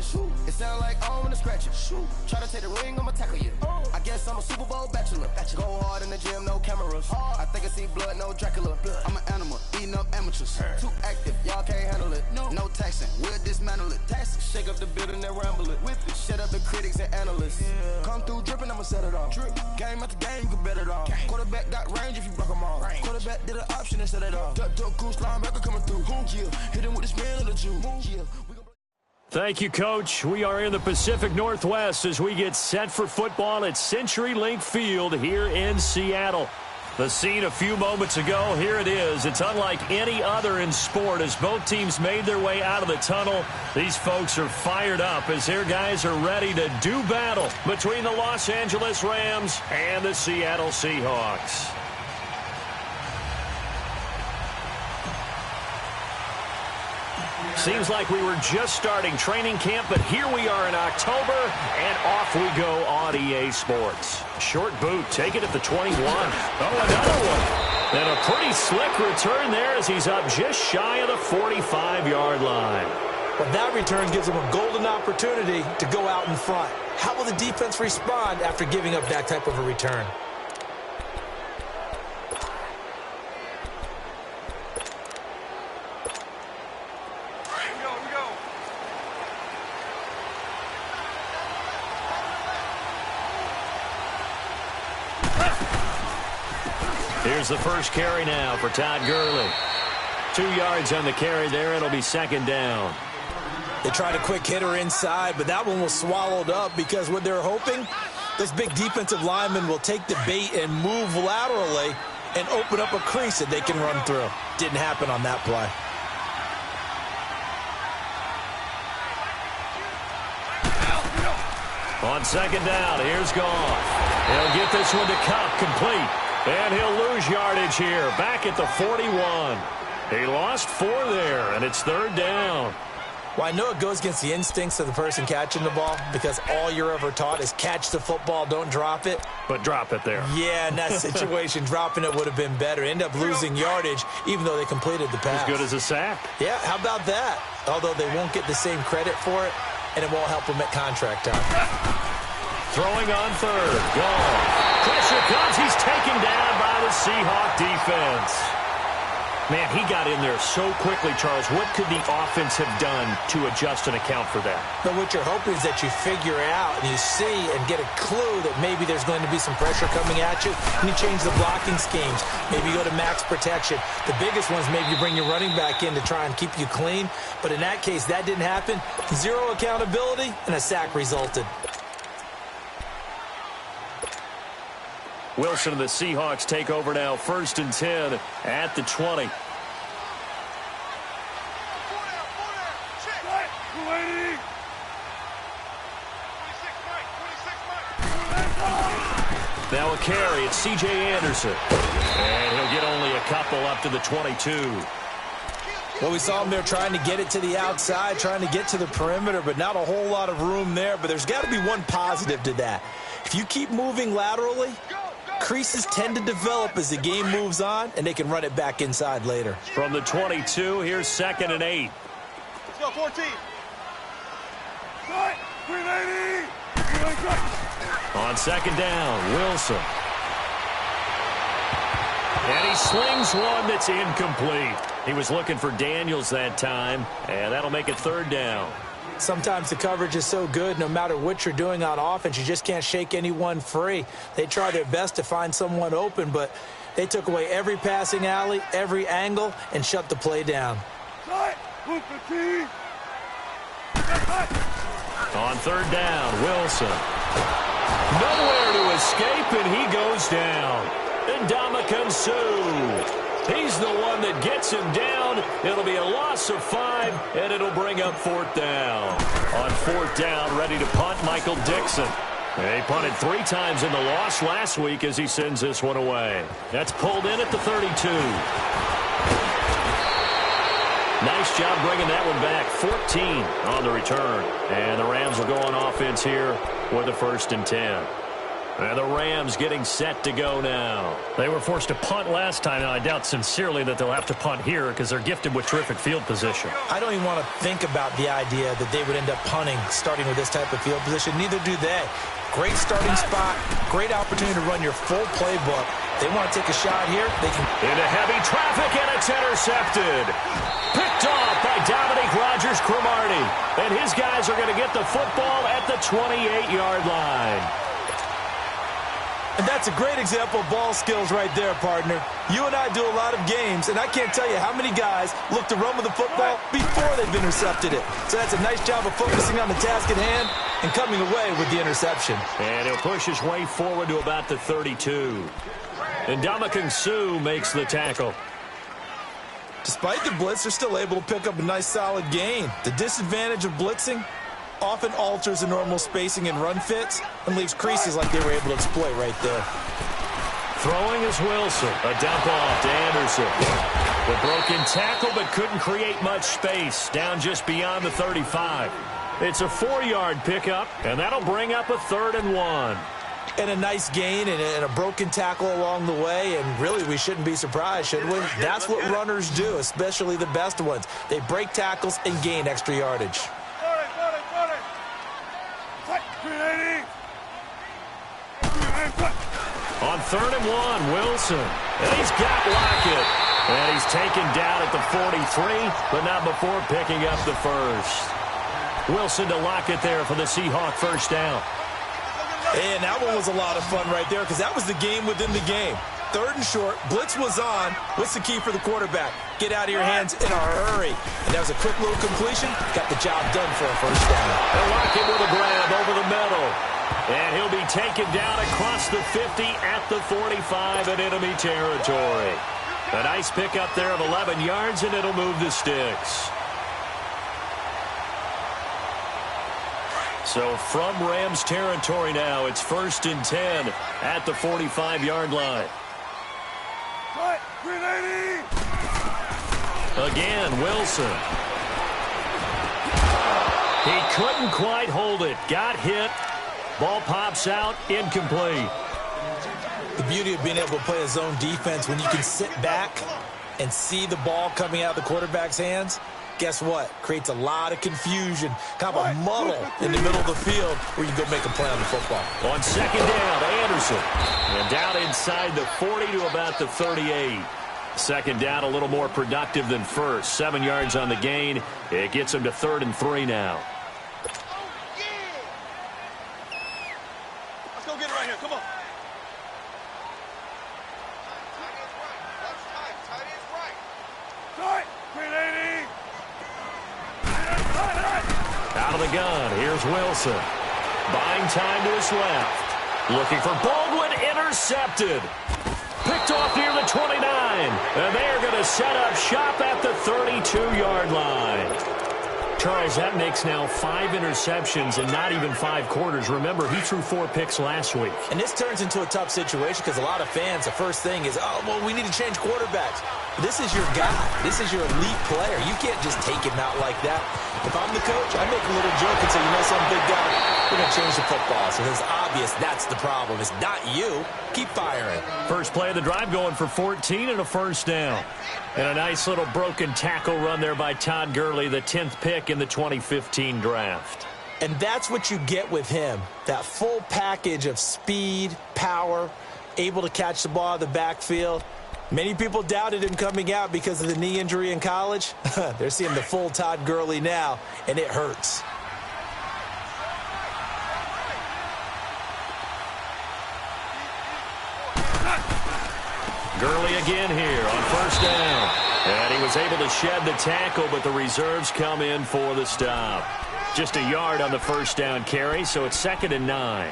soldiers. It sound like I want to scratch it. Try to take the ring, I'ma tackle you. I guess I'm a Super Bowl bachelor. Go hard in the gym, no cameras. I think I see blood, no Dracula. I'm an animal, eating up amateurs. Too active, y'all can't handle it. No taxing, we'll dismantle it. Shake up the building and ramble it. Whip it, shut up the critics and analysts. Come through dripping, I'ma set it off. Game after game, you can bet it off. Quarterback got range if you broke them off. Quarterback did an option and set it off. Duck goose linebacker coming through. Hit him with the spin of the Jew. Thank you, Coach. We are in the Pacific Northwest as we get set for football at CenturyLink Field here in Seattle. The scene a few moments ago, here it is. It's unlike any other in sport as both teams made their way out of the tunnel. These folks are fired up as their guys are ready to do battle between the Los Angeles Rams and the Seattle Seahawks. Seems like we were just starting training camp, but here we are in October, and off we go on EA Sports. Short boot, take it at the 21. Oh, another one. And a pretty slick return there as he's up just shy of the 45-yard line. Well, that return gives him a golden opportunity to go out in front. How will the defense respond after giving up that type of a return? Here's the first carry now for Todd Gurley. 2 yards on the carry there. It'll be second down. They tried a quick hitter inside, but that one was swallowed up because what they're hoping, those big defensive linemen will take the bait and move laterally and open up a crease that they can run through. Didn't happen on that play. On second down, here's Goff. He'll get this one to Kupp, complete. And he'll lose yardage here, back at the 41. He lost 4 there, and it's third down. Well, I know it goes against the instincts of the person catching the ball because all you're ever taught is catch the football, don't drop it. But drop it there. Yeah, in that situation, dropping it would have been better. End up losing yardage, even though they completed the pass. As good as a sack. Yeah, how about that? Although they won't get the same credit for it, and it won't help them at contract time. Throwing on third. Goal. Pressure comes. He's taken down by the Seahawk defense. Man, he got in there so quickly, Charles. What could the offense have done to adjust and account for that? But what you're hoping is that you figure out and you see and get a clue that maybe there's going to be some pressure coming at you, and you change the blocking schemes. Maybe you go to max protection. The biggest ones, maybe you bring your running back in to try and keep you clean. But in that case, that didn't happen. Zero accountability, and a sack resulted. Wilson and the Seahawks take over now, 1st and 10 at the 20. Now a carry, it's C.J. Anderson. And he'll get only a couple up to the 22. Well, we saw him there trying to get it to the outside, trying to get to the perimeter, but not a whole lot of room there. But there's got to be one positive to that. If you keep moving laterally, creases tend to develop as the game moves on, and they can run it back inside later. From the 22, here's 2nd and 8. Let's go, 14. On second down, Wilson. And he slings one that's incomplete. He was looking for Daniels that time, and that'll make it third down. Sometimes the coverage is so good, no matter what you're doing on offense, you just can't shake anyone free. They try their best to find someone open, but they took away every passing alley, every angle, and shut the play down. On third down, Wilson. Nowhere to escape, and he goes down. Ndamukong Suh. He's the one that gets him down. It'll be a loss of 5, and it'll bring up 4th down. On 4th down, ready to punt, Michael Dixon. He punted 3 times in the loss last week as he sends this one away. That's pulled in at the 32. Nice job bringing that one back. 14 on the return. And the Rams will go on offense here with a 1st and 10. And the Rams getting set to go now. They were forced to punt last time, and I doubt sincerely that they'll have to punt here because they're gifted with terrific field position. I don't even want to think about the idea that they would end up punting starting with this type of field position. Neither do they. Great starting spot, great opportunity to run your full playbook. They want to take a shot here. They can. Into heavy traffic, and it's intercepted. Picked off by Dominique Rodgers-Cromartie. And his guys are going to get the football at the 28-yard line. And that's a great example of ball skills right there, partner. You and I do a lot of games, and I can't tell you how many guys look to run with the football before they've intercepted it. So that's a nice job of focusing on the task at hand and coming away with the interception. And he'll push his way forward to about the 32. And Ndamukong Suh makes the tackle. Despite the blitz, they're still able to pick up a nice solid gain. The disadvantage of blitzing often alters the normal spacing and run fits and leaves creases like they were able to exploit right there. Throwing is Wilson. A dump off to Anderson. The broken tackle, but couldn't create much space. Down just beyond the 35. It's a 4-yard pickup, and that'll bring up a 3rd and 1. And a nice gain and a broken tackle along the way, and really we shouldn't be surprised, should we? That's what runners do, especially the best ones. They break tackles and gain extra yardage. On 3rd and 1, Wilson. And he's got Lockett. And he's taken down at the 43, but not before picking up the first. Wilson to Lockett there for the Seahawk first down. And that one was a lot of fun right there because that was the game within the game. 3rd and short, blitz was on. What's the key for the quarterback? Get out of your hands in a hurry. And that was a quick little completion. Got the job done for a first down. And Lockett with a grab over the middle. And he'll be taken down across the 50 at the 45 in enemy territory. A nice pickup there of 11 yards, and it'll move the sticks. So from Rams territory now, it's 1st and 10 at the 45-yard line. Again, Wilson. He couldn't quite hold it. Got hit. Ball pops out, incomplete. The beauty of being able to play a zone defense when you can sit back and see the ball coming out of the quarterback's hands, guess what? Creates a lot of confusion, kind of a muddle in the middle of the field where you go make a play on the football. On 2nd down, Anderson. And down inside the 40 to about the 38. 2nd down a little more productive than first. 7 yards on the gain. It gets him to 3rd and 3 now. Out of the gun, here's Wilson. Buying time to his left. Looking for Baldwin, intercepted. Picked off near the 29. And they're going to set up shop at the 32-yard line. Charles, that makes now 5 interceptions and not even 5 quarters. Remember, he threw 4 picks last week. And this turns into a tough situation because a lot of fans, the first thing is, oh, well, we need to change quarterbacks. This is your guy. This is your elite player. You can't just take him out like that. If I'm the coach, I make a little joke and say, you know something, big guy, we're going to change the football. So it's obvious that's the problem. It's not you. Keep firing. First play of the drive going for 14 and a first down. And a nice little broken tackle run there by Todd Gurley, the 10th pick in the 2015 draft. And that's what you get with him, that full package of speed, power, able to catch the ball out of the backfield. Many people doubted him coming out because of the knee injury in college. They're seeing the full Todd Gurley now, and it hurts. Gurley again here on first down. And he was able to shed the tackle, but the reserves come in for the stop. Just a yard on the first down carry, so it's 2nd and 9.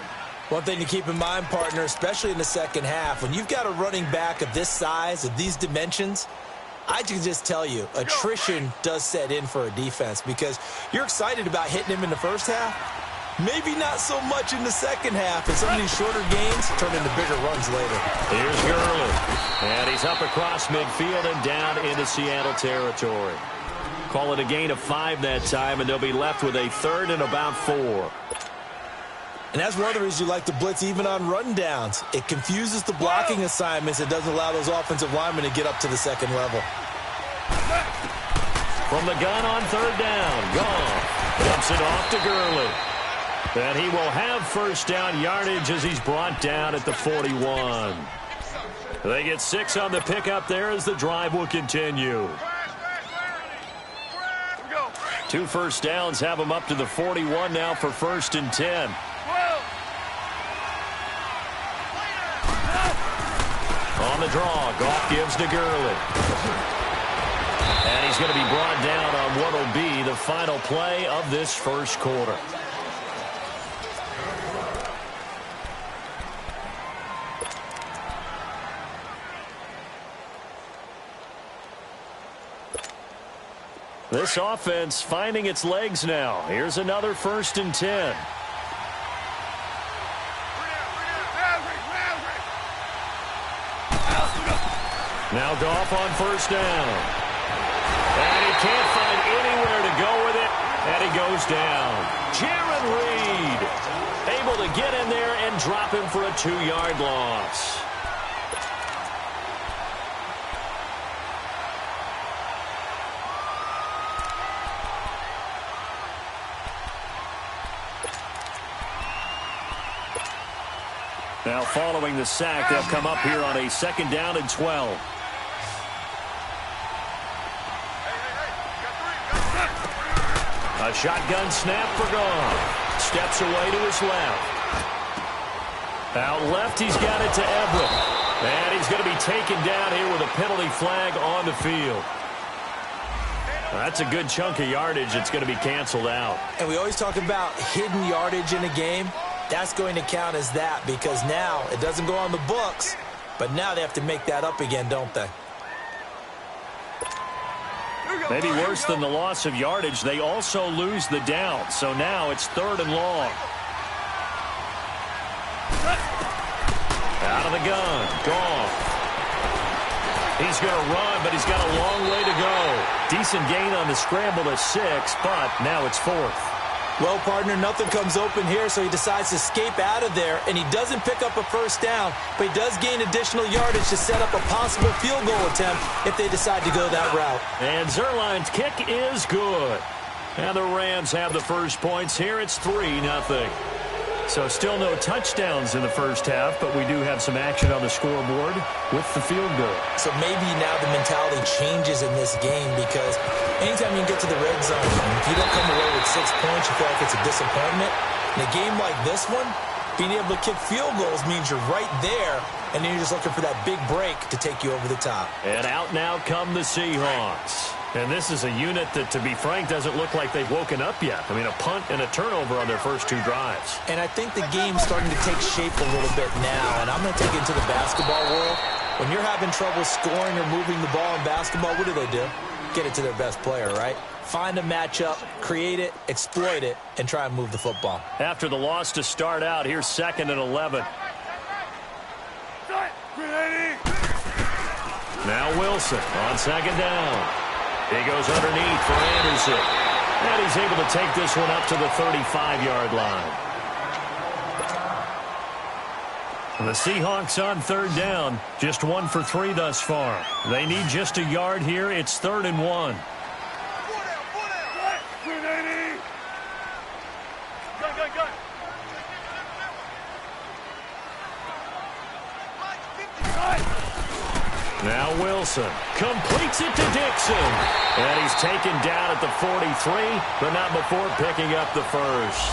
One thing to keep in mind, partner, especially in the second half, when you've got a running back of this size, of these dimensions, I can just tell you, attrition does set in for a defense because you're excited about hitting him in the first half. Maybe not so much in the second half, and some of these shorter gains turn into bigger runs later. Here's Gurley, and he's up across midfield and down into Seattle territory. Call it a gain of 5 that time, and they'll be left with a 3rd and about 4. And that's one of the reasons you like to blitz even on rundowns. It confuses the blocking assignments. It doesn't allow those offensive linemen to get up to the second level. From the gun on third down. Goff dumps it off to Gurley. And he will have first down yardage as he's brought down at the 41. They get 6 on the pickup there as the drive will continue. 2 first downs have them up to the 41 now for 1st and 10. On the draw, Goff gives to Gurley. And he's going to be brought down on what will be the final play of this first quarter. This offense finding its legs now. Here's another 1st and 10. Now Goff on first down. And he can't find anywhere to go with it. And he goes down. Jaron Reed able to get in there and drop him for a 2-yard loss. Now following the sack, they'll come up here on a 2nd down and 12. A shotgun snap for Goff. Steps away to his left. Out left, he's got it to Everett. And he's going to be taken down here with a penalty flag on the field. That's a good chunk of yardage. It's going to be canceled out. And we always talk about hidden yardage in a game. That's going to count as that because now it doesn't go on the books, but now they have to make that up again, don't they? Maybe worse than the loss of yardage, they also lose the down. So now it's 3rd and long. Out of the gun, Goff. He's going to run, but he's got a long way to go. Decent gain on the scramble to 6, but now it's 4th. Well, partner, nothing comes open here, so he decides to escape out of there, and he doesn't pick up a first down, but he does gain additional yardage to set up a possible field goal attempt if they decide to go that route. And Zerline's kick is good. And the Rams have the first points here. It's 3-0. So still no touchdowns in the first half, but we do have some action on the scoreboard with the field goal. So maybe now the mentality changes in this game because anytime you get to the red zone, if you don't come away with 6 points, you feel like it's a disappointment. In a game like this one, being able to kick field goals means you're right there, and then you're just looking for that big break to take you over the top. And out now come the Seahawks. And this is a unit that, to be frank, doesn't look like they've woken up yet. I mean, a punt and a turnover on their first 2 drives. And I think the game's starting to take shape a little bit now, and I'm going to take it into the basketball world. When you're having trouble scoring or moving the ball in basketball, what do? Get it to their best player, right? Find a matchup, create it, exploit it, and try and move the football. After the loss to start out, here's 2nd and 11. Now Wilson on 2nd down. He goes underneath for Anderson. And he's able to take this one up to the 35-yard line. The Seahawks on 3rd down. Just 1 for 3 thus far. They need just a yard here. It's 3rd and 1. Now Wilson completes it to Dixon. And he's taken down at the 43, but not before picking up the first.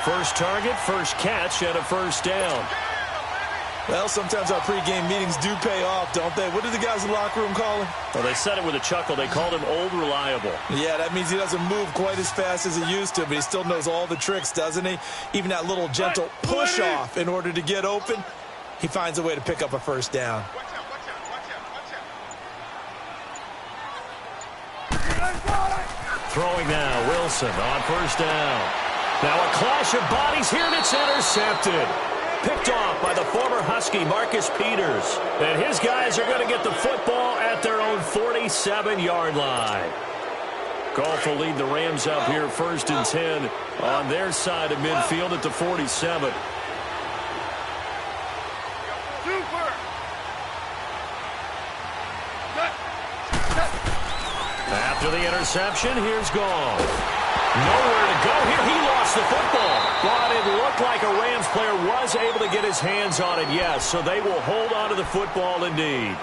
First target, first catch, and a first down. Well, sometimes our pregame meetings do pay off, don't they? What do the guys in the locker room call him? Well, they said it with a chuckle. They called him Old Reliable. Yeah, that means he doesn't move quite as fast as he used to, but he still knows all the tricks, doesn't he? Even that little gentle push-off in order to get open, he finds a way to pick up a first down. Throwing now, Wilson on first down. Now a clash of bodies here, and it's intercepted. Picked off by the former Husky, Marcus Peters. And his guys are going to get the football at their own 47-yard line. Goff will lead the Rams up here 1st and 10 on their side of midfield at the 47. After the interception, here's Goff. Nowhere to go here. He lost the football. But it looked like a Rams player was able to get his hands on it, yes. So they will hold on to the football indeed.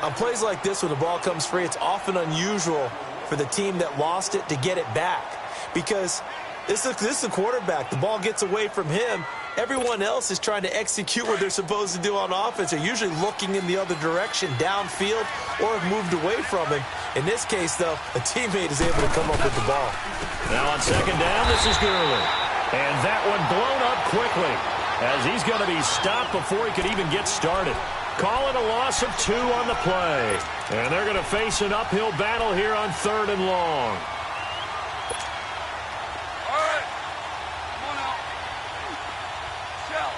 On plays like this, when the ball comes free, it's often unusual for the team that lost it to get it back. Because this is a quarterback. The ball gets away from him. Everyone else is trying to execute what they're supposed to do on offense. They're usually looking in the other direction, downfield, or have moved away from him. In this case, though, a teammate is able to come up with the ball. Now on 2nd down, this is Gurley. And that one blown up quickly as he's going to be stopped before he could even get started. Call it a loss of 2 on the play. And they're going to face an uphill battle here on 3rd and long. All right. Come on out. Shell.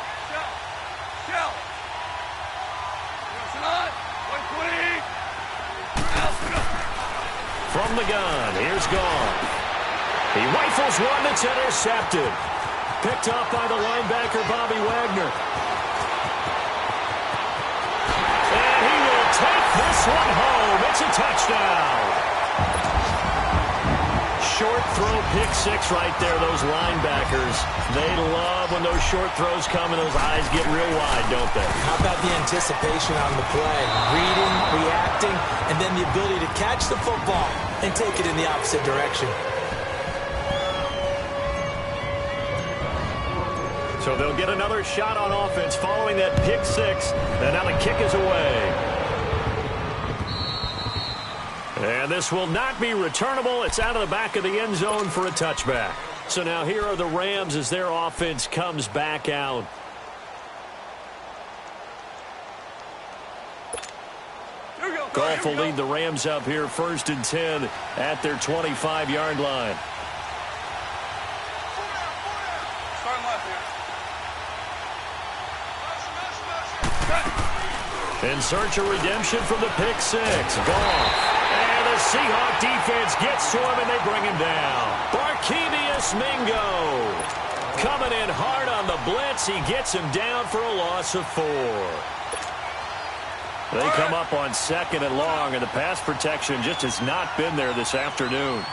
Listen on. 120. From the gun, here's Goff. He rifles one that's intercepted. Picked up by the linebacker, Bobby Wagner. And he will take this one home. It's a touchdown. Short throw, pick 6 right there, those linebackers. They love when those short throws come and those eyes get real wide, don't they? How about the anticipation on the play? Reading, reacting, and then the ability to catch the football and take it in the opposite direction. So they'll get another shot on offense following that pick 6. And now the kick is away. And this will not be returnable. It's out of the back of the end zone for a touchback. So now here are the Rams as their offense comes back out. Goff will lead the Rams up here 1st and 10 at their 25-yard line. In search of redemption from the pick 6. Goff. And the Seahawk defense gets to him and they bring him down. Barkevious Mingo. Coming in hard on the blitz. He gets him down for a loss of 4. They come up on 2nd and long, and the pass protection just has not been there this afternoon.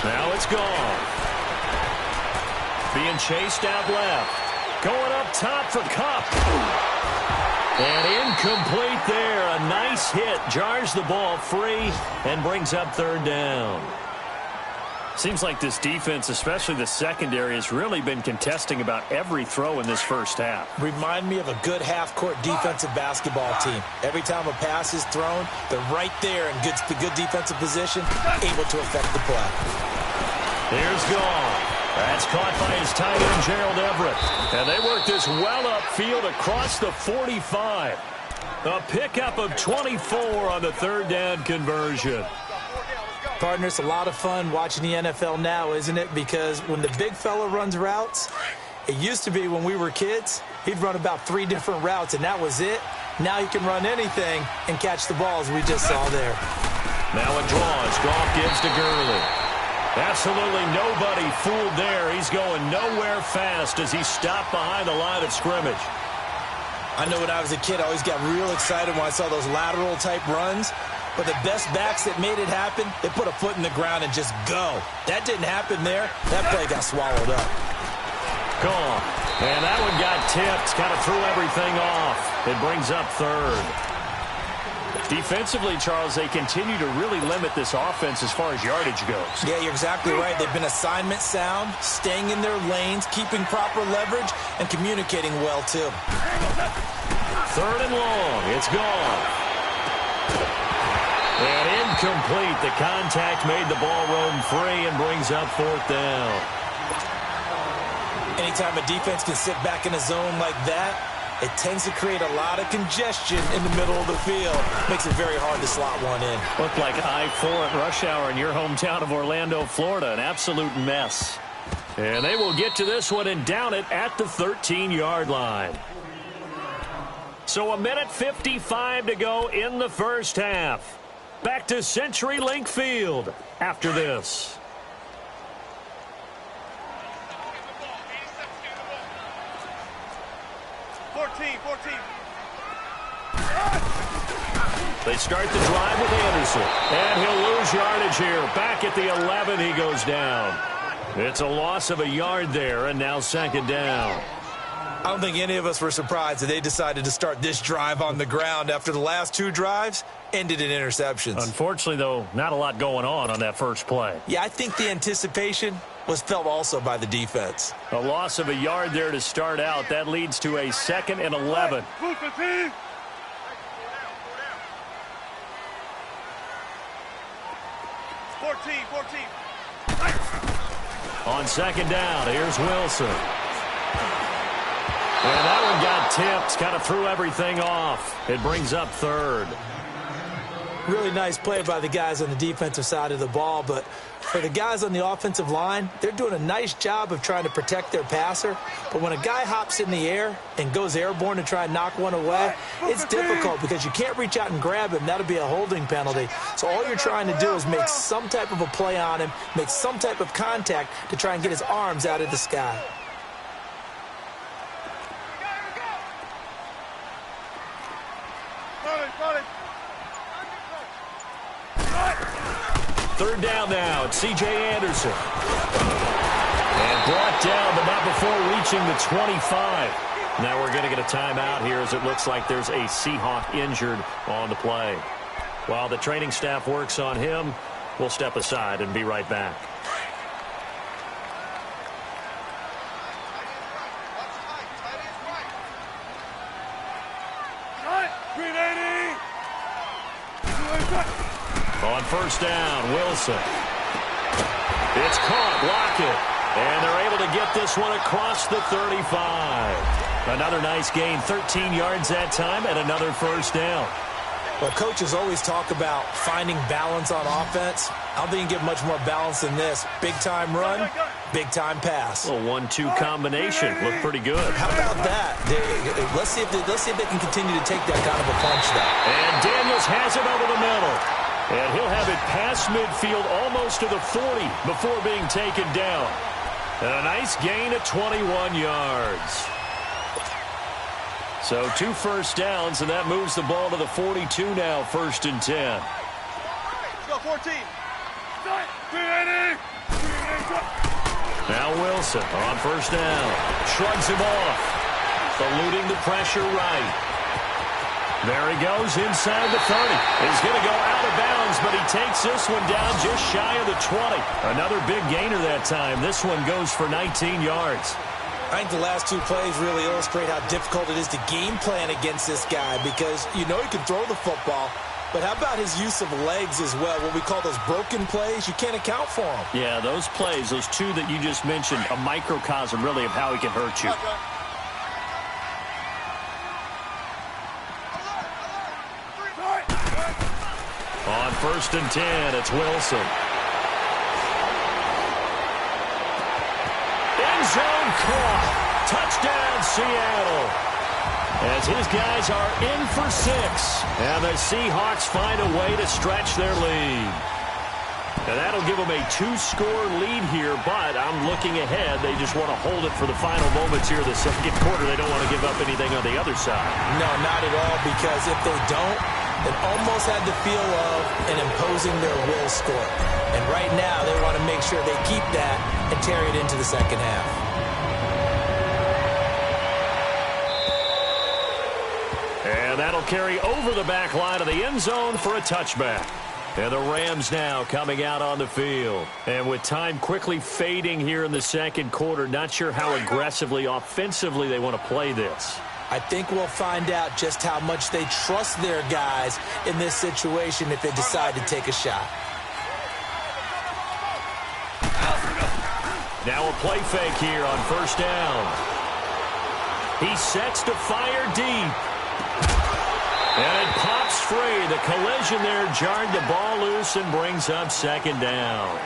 Now it's Goff. Being chased out left. Going up top for Kupp. And incomplete there. A nice hit. Jars the ball free and brings up 3rd down. Seems like this defense, especially the secondary, has really been contesting about every throw in this first half. Remind me of a good half-court defensive basketball team. Every time a pass is thrown, they're right there in good defensive position, able to affect the play. Here's Goff. That's caught by his tight end, Gerald Everett. And they work this well upfield across the 45. A pickup of 24 on the 3rd down conversion. Partner, it's a lot of fun watching the NFL now, isn't it? Because when the big fella runs routes, it used to be when we were kids, he'd run about 3 different routes, and that was it. Now he can run anything and catch the ball, as we just saw there. Now it draws. Goff gives to Gurley. Absolutely nobody fooled there. He's going nowhere fast as he stopped behind the line of scrimmage. I know when I was a kid, I always got real excited when I saw those lateral-type runs. But the best backs that made it happen, they put a foot in the ground and just go. That didn't happen there. That play got swallowed up. Goff. And that one got tipped. Kind of threw everything off. It brings up 3rd. Defensively, Charles, they continue to really limit this offense as far as yardage goes. Yeah, you're exactly right. They've been assignment sound, staying in their lanes, keeping proper leverage, and communicating well, too. 3rd and long. It's Goff. And incomplete. The contact made the ball roam free and brings up 4th down. Anytime a defense can sit back in a zone like that, it tends to create a lot of congestion in the middle of the field. Makes it very hard to slot one in. Looked like I-4 at rush hour in your hometown of Orlando, Florida. An absolute mess. And they will get to this one and down it at the 13-yard line. So 1:55 to go in the first half. Back to CenturyLink Field after this. They start the drive with Anderson. And he'll lose yardage here. Back at the 11, he goes down. It's a loss of a yard there, and now second down. I don't think any of us were surprised that they decided to start this drive on the ground after the last two drives ended in interceptions. Unfortunately, though, not a lot going on that first play. Yeah, I think the anticipation was felt also by the defense. A loss of a yard there to start out. That leads to a 2nd and 11. On second down, here's Wilson. And that one got tipped, kind of threw everything off. It brings up third. Really nice play by the guys on the defensive side of the ball, but for the guys on the offensive line, they're doing a nice job of trying to protect their passer. But when a guy hops in the air and goes airborne to try and knock one away, it's difficult because you can't reach out and grab him. That'll be a holding penalty. So all you're trying to do is make some type of a play on him, make some type of contact to try and get his arms out of the sky. Third down now. It's C.J. Anderson. And brought down, but not before reaching the 25. Now we're going to get a timeout here as it looks like there's a Seahawk injured on the play. While the training staff works on him, we'll step aside and be right back. On first down, Wilson. It's caught, Lockett. And they're able to get this one across the 35. Another nice gain, 13 yards that time, and another first down. Well, coaches always talk about finding balance on offense. I don't think you can get much more balance than this. Big-time run, big-time pass. A 1-2 combination. Looked pretty good. How about that? Let's see if they can continue to take that kind of a punch now. And Daniels has it over the middle. And he'll have it past midfield almost to the 40 before being taken down. And a nice gain of 21 yards. So 2 first downs, and that moves the ball to the 42 now, 1st and 10. Let's go, 14. Now Wilson on first down. Shrugs him off. Eluding the pressure right. There he goes inside the 30. He's going to go out of bounds, but he takes this one down just shy of the 20. Another big gainer that time. This one goes for 19 yards. I think the last 2 plays really illustrate how difficult it is to game plan against this guy because you know he can throw the football, but how about his use of legs as well? What we call those broken plays, you can't account for them. Yeah, those plays, those 2 that you just mentioned, a microcosm really of how he can hurt you. On 1st and 10, it's Wilson. End zone caught. Touchdown, Seattle. As his guys are in for 6. And the Seahawks find a way to stretch their lead. And that'll give them a 2-score lead here, but I'm looking ahead. They just want to hold it for the final moments here of the second quarter. They don't want to give up anything on the other side. No, not at all, because if they don't, it almost had the feel of an imposing their will score. And right now, they want to make sure they keep that and carry it into the second half. And that'll carry over the back line of the end zone for a touchback. And the Rams now coming out on the field. And with time quickly fading here in the second quarter, not sure how aggressively, offensively they want to play this. I think we'll find out just how much they trust their guys in this situation if they decide to take a shot. Now a play fake here on first down. He sets to fire deep. And it pops free. The collision there jarred the ball loose and brings up second down.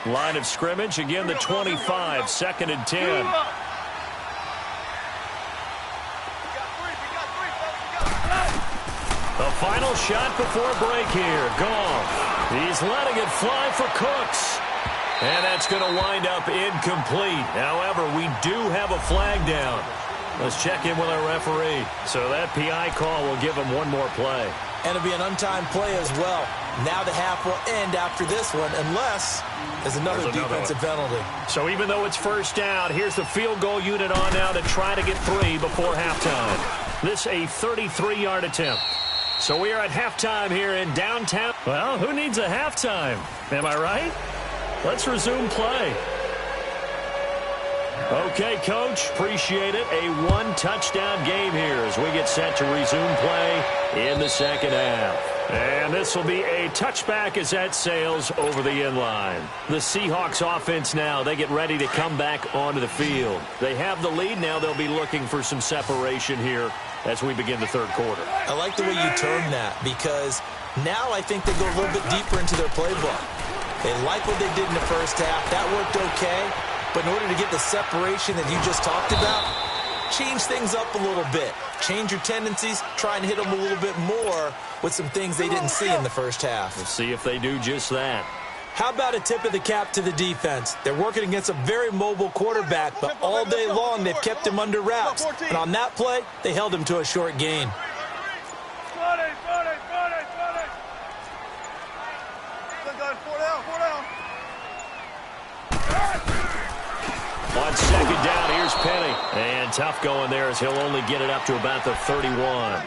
Line of scrimmage, again the 25, 2nd and 10. The final shot before break here. Goff. He's letting it fly for Cooks. And that's going to wind up incomplete. However, we do have a flag down. Let's check in with our referee. So that PI call will give him one more play. And it'll be an untimed play as well. Now the half will end after this one unless there's another defensive penalty. So even though it's first down, here's the field goal unit on now to try to get 3 before halftime. This a 33-yard attempt. So we are at halftime here in downtown. Well, who needs a halftime? Am I right? Let's resume play. Okay, Coach, appreciate it. A one-touchdown game here as we get set to resume play in the second half. And this will be a touchback as that sails over the inline. The Seahawks offense now, they get ready to come back onto the field. They have the lead now. They'll be looking for some separation here as we begin the third quarter. I like the way you term that because now I think they go a little bit deeper into their playbook. They like what they did in the first half. That worked okay. But in order to get the separation that you just talked about, change things up a little bit. Change your tendencies. Try and hit them a little bit more with some things they didn't see in the first half. We'll see if they do just that. How about a tip of the cap to the defense? They're working against a very mobile quarterback, but all day long they've kept him under wraps. And on that play, they held him to a short gain. On second down, here's Penny. And tough going there as he'll only get it up to about the 31.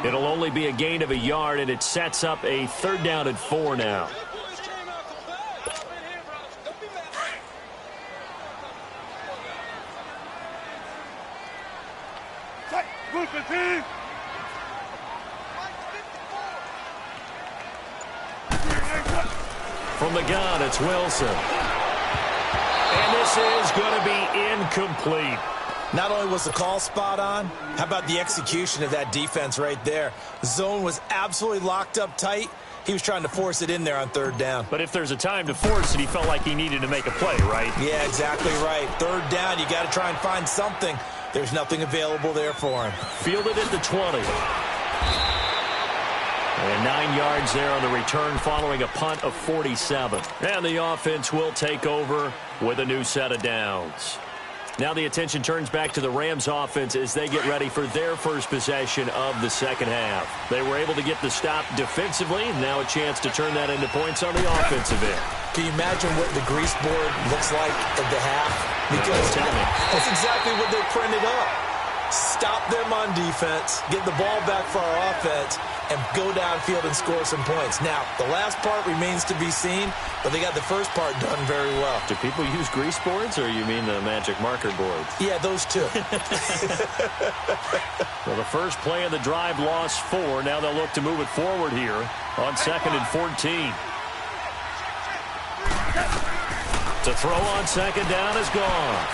It'll only be a gain of a yard, and it sets up a 3rd down and 4 now. From the gun, it's Wilson. And this is going to be incomplete. Not only was the call spot on, how about the execution of that defense right there? The zone was absolutely locked up tight. He was trying to force it in there on 3rd down. But if there's a time to force it, he felt like he needed to make a play, right? Yeah, exactly right. 3rd down, you got to try and find something. There's nothing available there for him. Fielded at the 20. And 9 yards there on the return following a punt of 47. And the offense will take over with a new set of downs. Now the attention turns back to the Rams offense as they get ready for their first possession of the second half. They were able to get the stop defensively. Now a chance to turn that into points on the offensive end. Can you imagine what the grease board looks like at the half? Because that's exactly what they printed up. Stop them on defense, get the ball back for our offense, and go downfield and score some points. Now, the last part remains to be seen, but they got the first part done very well. Do people use grease boards, or you mean the magic marker boards? Yeah, those two. Well, the first play of the drive lost 4. Now they'll look to move it forward here on 2nd and 14. To throw on 2nd down is gone.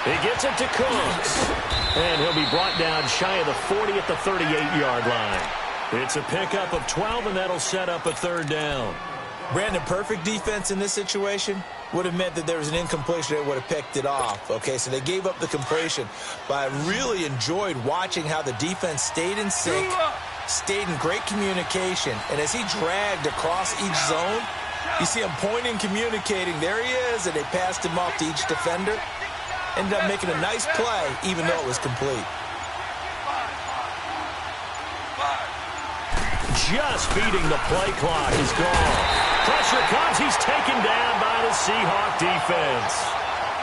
He gets it to Cooks. And he'll be brought down shy of the 40 at the 38-yard line. It's a pickup of 12, and that'll set up a 3rd down. Brandon, perfect defense in this situation would have meant that there was an incompletion that would have picked it off. Okay, so they gave up the completion. But I really enjoyed watching how the defense stayed in sync, stayed in great communication. And as he dragged across each zone, you see him pointing, communicating. There he is, and they passed him off to each defender. Ended up making a nice play, even though it was complete. Just beating the play clock is gone. Pressure comes. He's taken down by the Seahawk defense.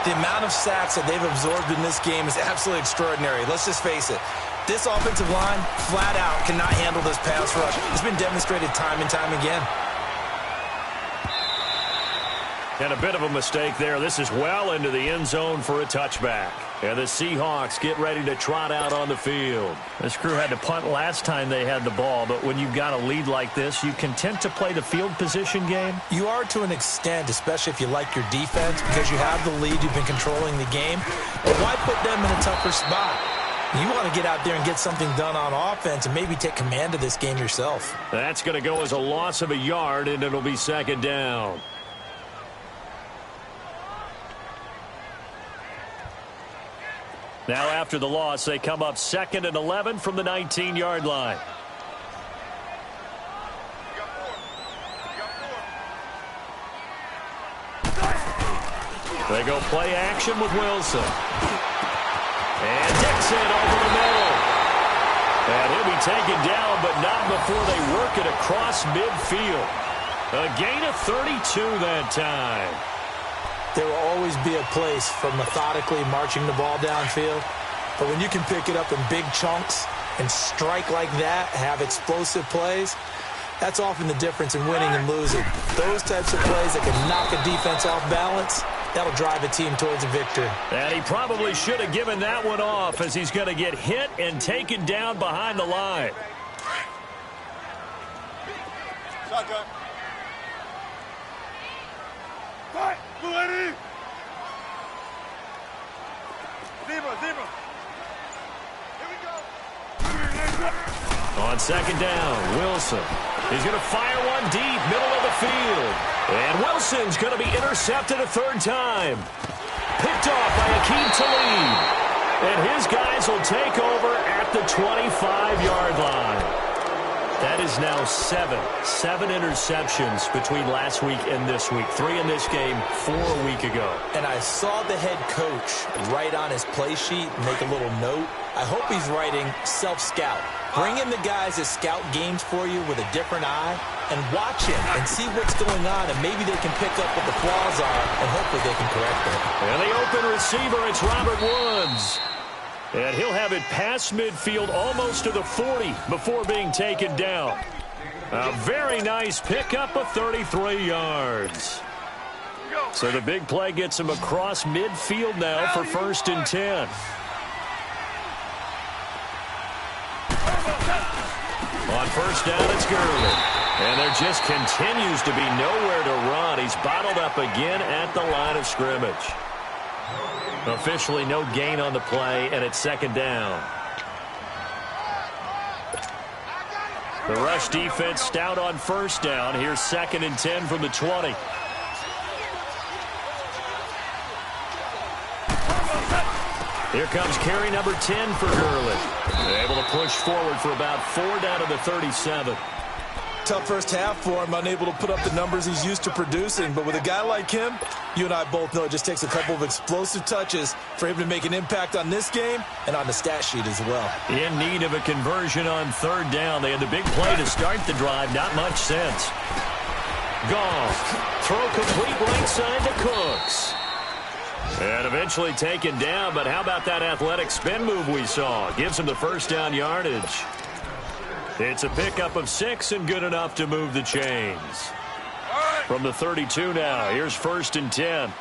The amount of sacks that they've absorbed in this game is absolutely extraordinary. Let's just face it. This offensive line, flat out, cannot handle this pass rush. It's been demonstrated time and time again. And a bit of a mistake there. This is well into the end zone for a touchback. And the Seahawks get ready to trot out on the field. This crew had to punt last time they had the ball, but when you've got a lead like this, you content to play the field position game? You are to an extent, especially if you like your defense, because you have the lead, you've been controlling the game. But why put them in a tougher spot? You want to get out there and get something done on offense and maybe take command of this game yourself. That's going to go as a loss of a yard, and it'll be 2nd down. Now after the loss, they come up 2nd and 11 from the 19-yard line. They go play action with Wilson. And Dixon over the middle. And he'll be taken down, but not before they work it across midfield. A gain of 32 that time. There will always be a place for methodically marching the ball downfield. But when you can pick it up in big chunks and strike like that, have explosive plays, that's often the difference in winning and losing. Those types of plays that can knock a defense off balance, that'll drive a team towards a victory. And he probably should have given that one off, as he's going to get hit and taken down behind the line. Shotgun. Fight! Ready! Zebra! Here we go! On 2nd down, Wilson. He's going to fire one deep, middle of the field. And Wilson's going to be intercepted a 3rd time. Picked off by Akeem Talib. And his guys will take over at the 25-yard line. That is now 7 interceptions between last week and this week. 3 in this game, 4 a week ago. And I saw the head coach write on his play sheet, make a little note. I hope he's writing self-scout. Bring in the guys that scout games for you with a different eye and watch him and see what's going on, and maybe they can pick up what the flaws are, and hopefully they can correct them. And the open receiver, it's Robert Woods. And he'll have it past midfield almost to the 40 before being taken down. A very nice pickup of 33 yards. So the big play gets him across midfield now for 1st and 10. On 1st down, it's Gurley. And there just continues to be nowhere to run. He's bottled up again at the line of scrimmage. Officially no gain on the play, and it's 2nd down. The rush defense stout on 1st down. Here's 2nd and 10 from the 20. Here comes carry number 10 for Gurley. They're able to push forward for about 4 down to the 37. Tough first half for him, unable to put up the numbers he's used to producing. But with a guy like him, you and I both know it just takes a couple of explosive touches for him to make an impact on this game and on the stat sheet as well. In need of a conversion on 3rd down. They had the big play to start the drive. Not much sense. Goff. Throw complete right side to Cooks. And eventually taken down, but how about that athletic spin move we saw? Gives him the 1st down yardage. It's a pickup of 6 and good enough to move the chains. From the 32 now, here's 1st and 10.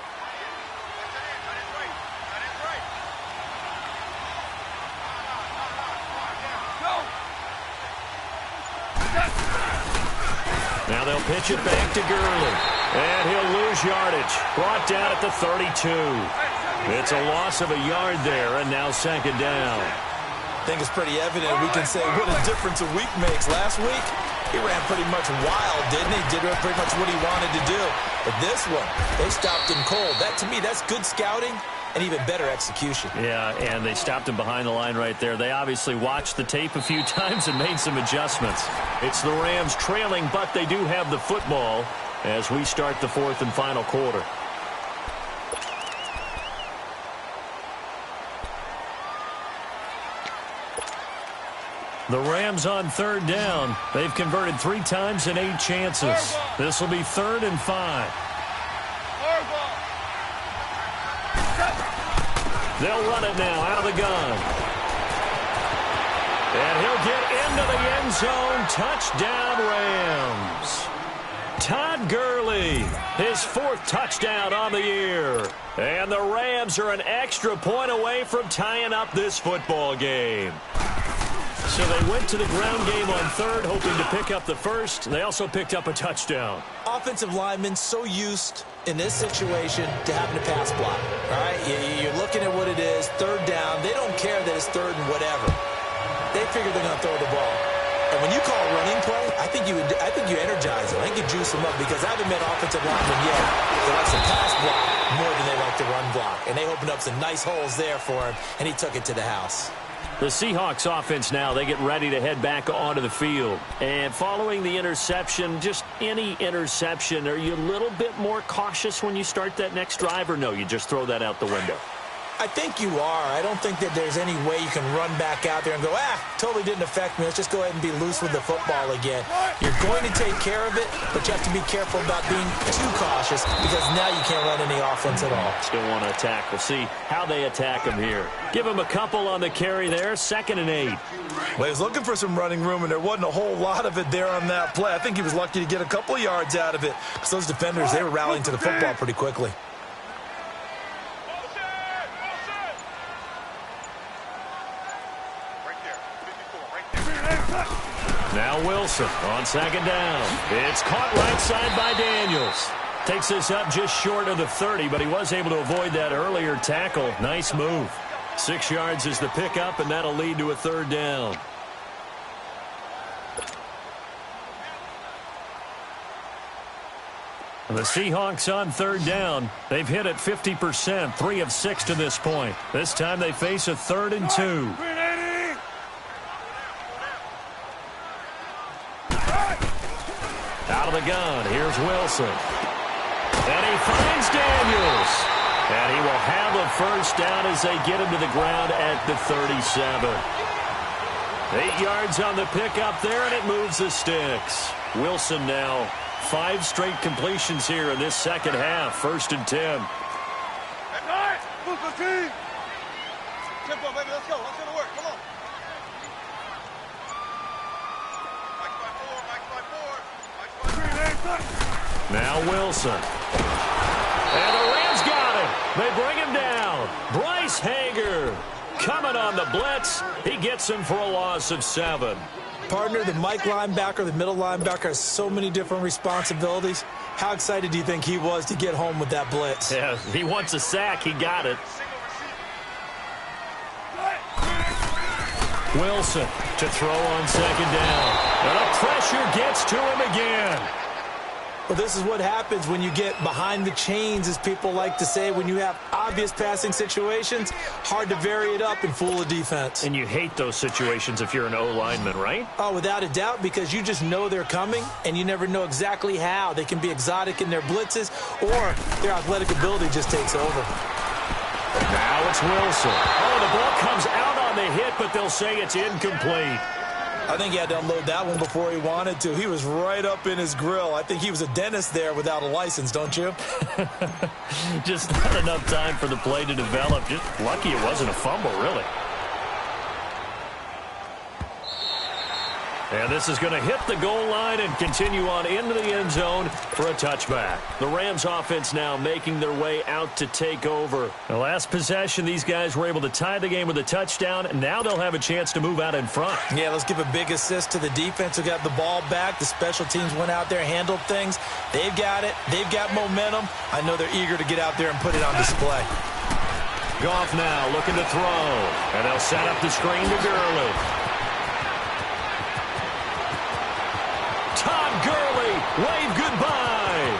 Now they'll pitch it back to Gurley. And he'll lose yardage. Brought down at the 32. It's a loss of a yard there, and now 2nd down. I think it's pretty evident. We can say what a difference a week makes. Last week, he ran pretty much wild, didn't he? Did pretty much what he wanted to do. But this one, they stopped him cold. That, to me, that's good scouting and even better execution. Yeah, and they stopped him behind the line right there. They obviously watched the tape a few times and made some adjustments. It's the Rams trailing, but they do have the football as we start the 4th and final quarter. The Rams on 3rd down. They've converted 3 times in 8 chances. This will be 3rd and 5. They'll run it now out of the gun. And he'll get into the end zone. Touchdown, Rams. Todd Gurley, his 4th touchdown on the year. And the Rams are an extra point away from tying up this football game. So they went to the ground game on 3rd, hoping to pick up the 1st. They also picked up a touchdown. Offensive linemen so used in this situation to having to pass block. All right, you're looking at what it is, 3rd down. They don't care that it's 3rd and whatever. They figure they're going to throw the ball. And when you call a running play, I think you energize them. I think you juice them up because I haven't met offensive linemen yet that likes to pass block more than they like to run block. And they opened up some nice holes there for him, and he took it to the house. The Seahawks offense now, they get ready to head back onto the field. And following the interception, just any interception, are you a little bit more cautious when you start that next drive, or no, you just throw that out the window? I think you are. I don't think that there's any way you can run back out there and go, totally didn't affect me. Let's just go ahead and be loose with the football again. You're going to take care of it, but you have to be careful about being too cautious because now you can't run any offense at all. Still want to attack. We'll see how they attack him here. Give him a couple on the carry there, 2nd and 8. Well, he was looking for some running room, and there wasn't a whole lot of it there on that play. I think he was lucky to get a couple of yards out of it because those defenders, they were rallying to the football pretty quickly. Now Wilson on 2nd down. It's caught right side by Daniels. Takes this up just short of the 30, but he was able to avoid that earlier tackle. Nice move. 6 yards is the pickup, and that'll lead to a 3rd down. The Seahawks on 3rd down. They've hit it 50%, 3 of 6 to this point. This time they face a 3rd and 2. Out of the gun, here's Wilson. And he finds Daniels. And he will have a 1st down as they get him to the ground at the 37. 8 yards on the pickup there, and it moves the sticks. Wilson now 5 straight completions here in this 2nd half. 1st and 10. Tempo, baby, let's go. Let's go to work. Come on. Now Wilson. And the Rams got him. They bring him down. Bryce Hager coming on the blitz. He gets him for a loss of 7. Partner, the Mike linebacker, the middle linebacker has so many different responsibilities. How excited do you think he was to get home with that blitz? Yeah, he wants a sack. He got it. Wilson to throw on 2nd down. And the pressure gets to him again. Well, this is what happens when you get behind the chains, as people like to say. When you have obvious passing situations, hard to vary it up and fool a defense. And you hate those situations if you're an O-lineman, right? Oh, without a doubt, because you just know they're coming, and you never know exactly how. They can be exotic in their blitzes, or their athletic ability just takes over. Now it's Wilson. Oh, the ball comes out on the hit, but they'll say it's incomplete. I think he had to unload that one before he wanted to. He was right up in his grill. I think he was a dentist there without a license, don't you? Just not enough time for the play to develop. Just lucky it wasn't a fumble, really. And this is going to hit the goal line and continue on into the end zone for a touchback. The Rams offense now making their way out to take over. The last possession, these guys were able to tie the game with a touchdown, and now they'll have a chance to move out in front. Yeah, let's give a big assist to the defense who got the ball back. The special teams went out there, handled things. They've got it. They've got momentum. I know they're eager to get out there and put it on display. Goff now looking to throw, and they'll set up the screen to Gurley. Gurley, wave goodbye.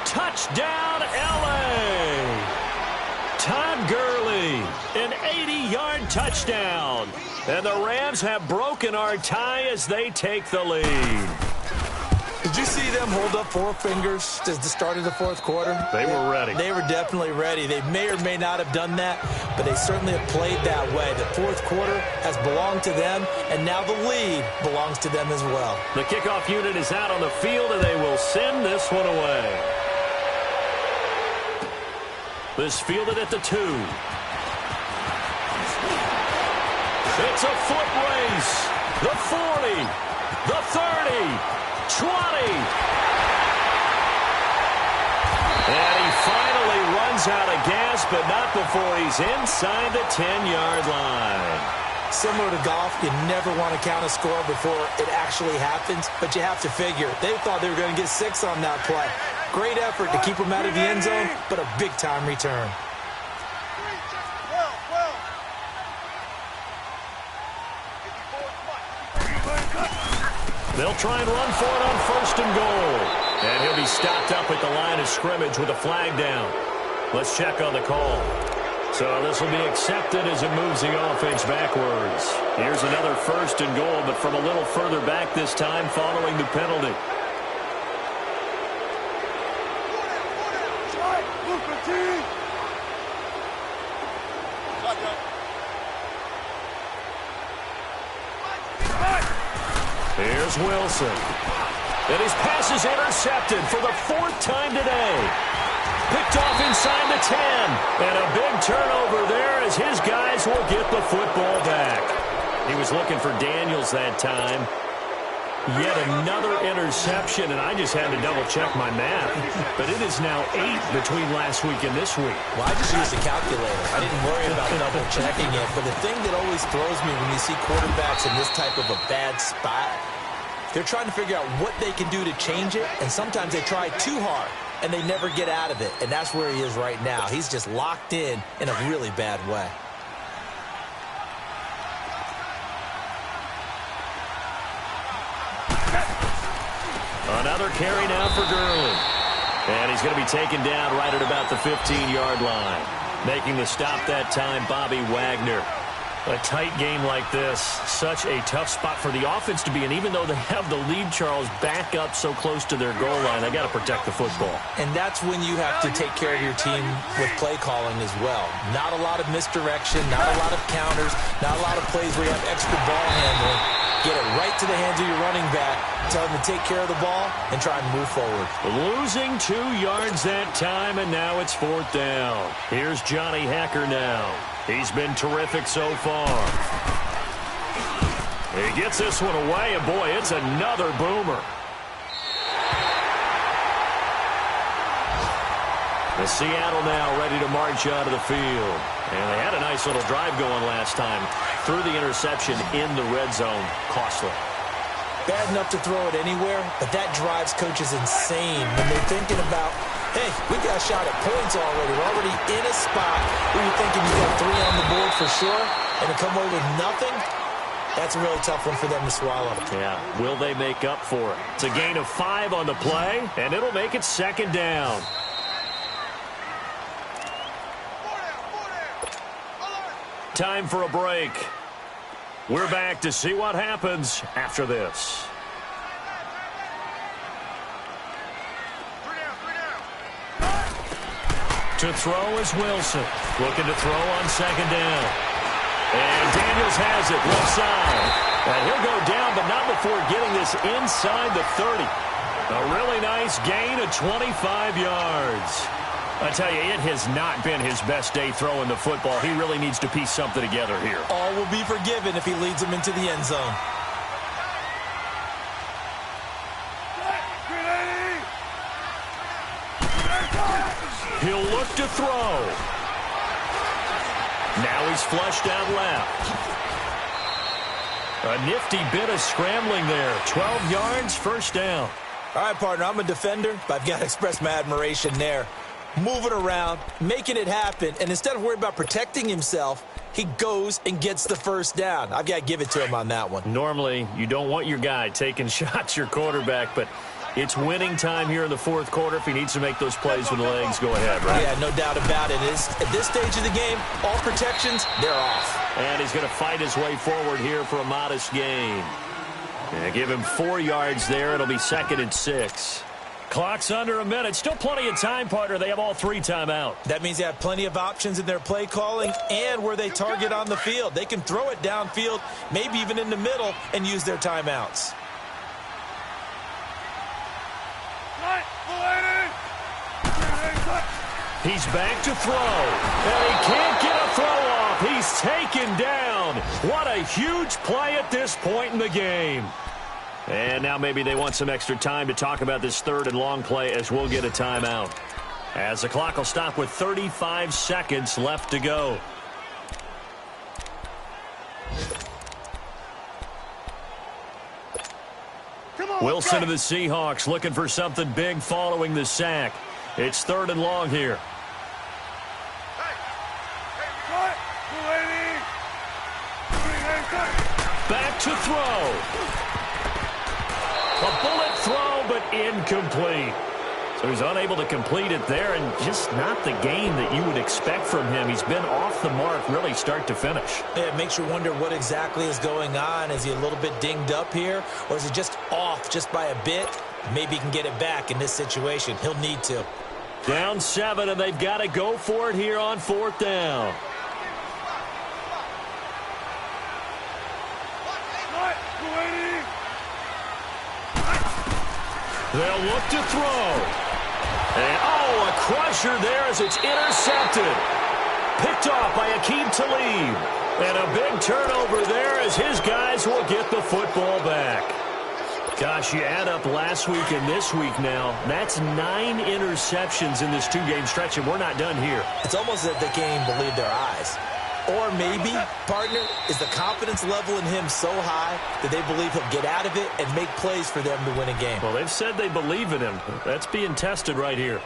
Touchdown, L.A. Todd Gurley, an 80-yard touchdown. And the Rams have broken our tie as they take the lead. Did you see them hold up 4 fingers at the start of the 4th quarter? They were ready. They were definitely ready. They may or may not have done that, but they certainly have played that way. The 4th quarter has belonged to them, and now the lead belongs to them as well. The kickoff unit is out on the field, and they will send this one away. This fielded at the 2. It's a foot race. The 40, the 30, 20. And he finally runs out of gas, but not before he's inside the 10-yard line. Similar to golf, you never want to count a score before it actually happens, but you have to figure. They thought they were going to get 6 on that play. Great effort to keep them out of the end zone, but a big-time return. They'll try and run for it on 1st and goal. And he'll be stopped up at the line of scrimmage with a flag down. Let's check on the call. So this will be accepted as it moves the offense backwards. Here's another 1st and goal, but from a little further back this time following the penalty. Here's Wilson. And his pass is intercepted for the 4th time today. Picked off inside the 10. And a big turnover there as his guys will get the football back. He was looking for Daniels that time. Yet another interception, and I just had to double-check my math. But it is now 8 between last week and this week. Well, I just used a calculator. I didn't worry about double-checking it. But the thing that always throws me when you see quarterbacks in this type of a bad spot, they're trying to figure out what they can do to change it, and sometimes they try too hard, and they never get out of it. And that's where he is right now. He's just locked in a really bad way. Another carry now for Gurley. And he's going to be taken down right at about the 15-yard line. Making the stop that time, Bobby Wagner. A tight game like this, such a tough spot for the offense to be in. Even though they have the lead, Charles, back up so close to their goal line, they got to protect the football. And that's when you have to take care of your team with play calling as well. Not a lot of misdirection, not a lot of counters, not a lot of plays where you have extra ball handling. Get it right to the hands of your running back, tell him to take care of the ball, and try and move forward. Losing 2 yards that time, and now it's 4th down. Here's Johnny Hecker now. He's been terrific so far. He gets this one away, and boy, it's another boomer. The Seattle now ready to march out of the field. And they had a nice little drive going last time. Threw the interception in the red zone. Costly. Bad enough to throw it anywhere, but that drives coaches insane when they're thinking about, hey, we got a shot at points already. We're already in a spot where you're thinking you got 3 on the board for sure, and to come away with nothing, that's a really tough one for them to swallow. Yeah, will they make up for it? It's a gain of 5 on the play, and it'll make it 2nd down. Time for a break. We're back to see what happens after this. To throw is Wilson. Looking to throw on 2nd down. And Daniels has it left side. And he'll go down, but not before getting this inside the 30. A really nice gain of 25 yards. I tell you, it has not been his best day throwing the football. He really needs to piece something together here. All will be forgiven if he leads them into the end zone. He'll look to throw. Now he's flushed out left. A nifty bit of scrambling there. 12 yards, 1st down. All right, partner, I'm a defender, but I've got to express my admiration there. Moving around, making it happen, and instead of worrying about protecting himself, he goes and gets the 1st down. I've got to give it to him on that one. Normally, you don't want your guy taking shots, your quarterback, but it's winning time here in the 4th quarter. If he needs to make those plays with the legs, go ahead, right? Yeah, no doubt about it. At this stage of the game, all protections, they're off. And he's going to fight his way forward here for a modest gain. Yeah, give him 4 yards there. It'll be 2nd and 6. Clock's under a minute. Still plenty of time, partner. They have all 3 timeouts. That means they have plenty of options in their play calling and where they target on the field. They can throw it downfield, maybe even in the middle, and use their timeouts. He's back to throw. And he can't get a throw off. He's taken down. What a huge play at this point in the game. And now maybe they want some extra time to talk about this 3rd and long play as we'll get a timeout. As the clock will stop with 35 seconds left to go. Wilson of the Seahawks looking for something big following the sack. It's 3rd and long here. Back to throw. incomplete. So he's unable to complete it there, and just not the game that you would expect from him. He's been off the mark really start to finish. Yeah, it makes you wonder what exactly is going on. Is he a little bit dinged up here, or is it just off just by a bit? Maybe he can get it back in this situation. He'll need to. Down 7, and they've got to go for it here on 4th down. They'll look to throw. And, a crusher there as it's intercepted. Picked off by Aqib Talib. And a big turnover there as his guys will get the football back. Gosh, you add up last week and this week now. That's 9 interceptions in this 2-game stretch, and we're not done here. It's almost as if they can't even believe their eyes. Or maybe, partner, is the confidence level in him so high that they believe he'll get out of it and make plays for them to win a game. Well, they've said they believe in him. That's being tested right here.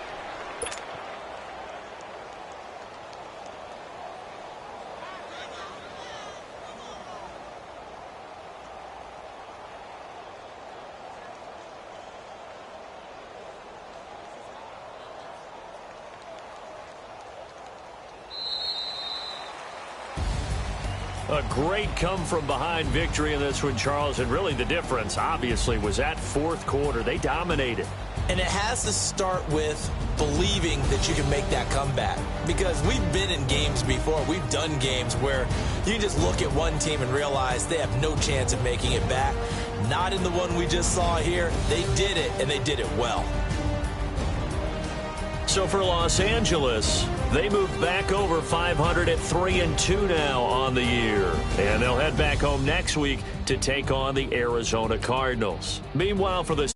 A great come-from-behind victory in this one, Charles, and really the difference, obviously, was that 4th quarter. They dominated. And it has to start with believing that you can make that comeback. Because we've been in games before. We've done games where you just look at one team and realize they have no chance of making it back. Not in the one we just saw here. They did it, and they did it well. So for Los Angeles, they moved back over 500 at 3-2 now on the year. And they'll head back home next week to take on the Arizona Cardinals. Meanwhile, for the